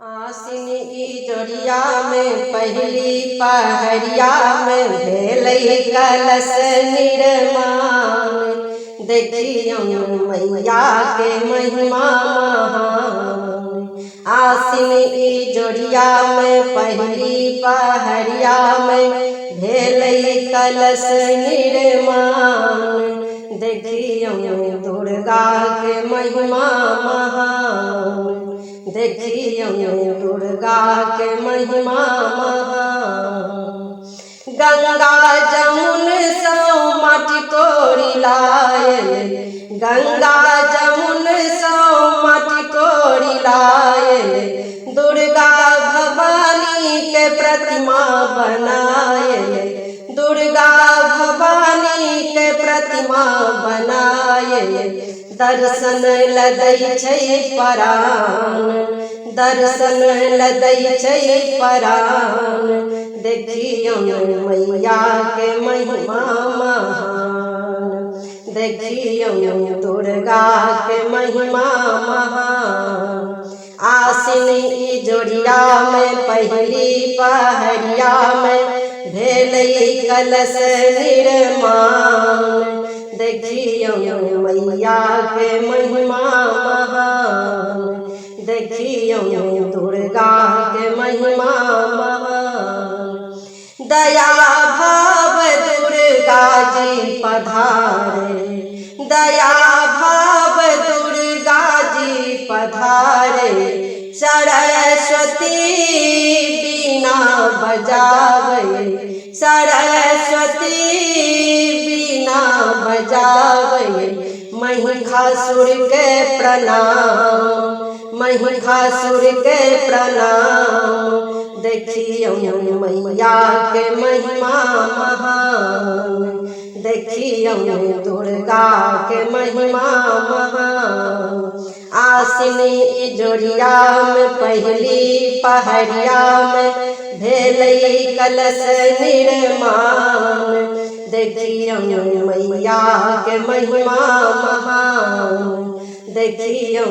आसिन ई जोड़िया में पहली पहरिया में भेलई कलश निर्माण। देखियो मैया के महिमा महान। आसिन ई जोड़िया में पहली पहरिया में भेलई कलश निर्माण। देखियो दुर्गा के महिमा महान। देखियो दुर्गा के महिमा महान। गंगा जमुन सौ माटी कोरी लाए, गंगा जमुन सौ माटी कोरी लाए। दुर्गा भवानी के प्रतिमा बनाए, दुर्गा भवानी के प्रतिमा बनाए। दर्शन लदै छै परान, दर्शन लदै छै परान। देखियो मैया के महिमा महान। देखियो दुर्गा के महिमा महान। आसिन ई जोड़िया में पहली पहरिया में भेलई कलश निर्माण। देखियो मैया के महिमा महान। देखियो दुर्गा के महिमा महान। दया भाव दुर्गा जी पधारे, दया भाव दुर्गा जी पधारे। सरस्वती बीना बजावे, सरस्वती बीना बजावे। महिषासुर के प्रणाम, महिषासुर के प्रणाम। देखियो मैया के महिमा महान। देखियो दुर्गा के महिमा महान। आसिन ई जोड़िया में पहली पहरिया में भेलई कलश निर्माण। देखियो मैया के महिमा महान। देखियो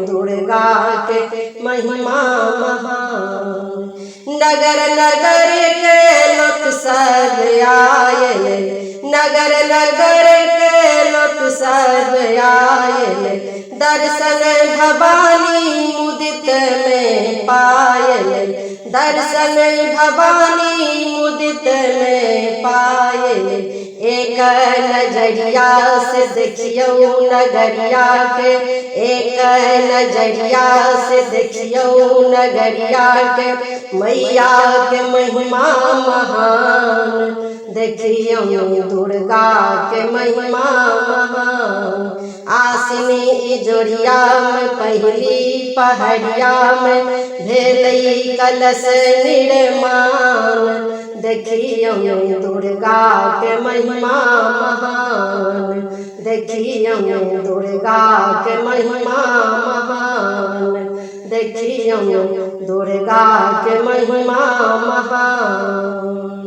दुर्गा के महिमा महान। नगर नगर के लोक सब आए, नगर नगर के लोक सब आए। दर्शन भवानी मुदित में पाए, दर्शन भवानी मुदित में पाए। एक नजरिया से देखियो नगरिया के, एक नजरिया से देखियो नगरिया के। मैया के महिमा महान। देखियो दुर्गा के महिमा महान। आसिन ई जोड़िया में पहली पहरिया में भेलई कलश निर्माण। देखियो दुर्गा के महिमा महान। देखियो दुर्गा के महिमा महान। देखियो दुर्गा के महिमा महान।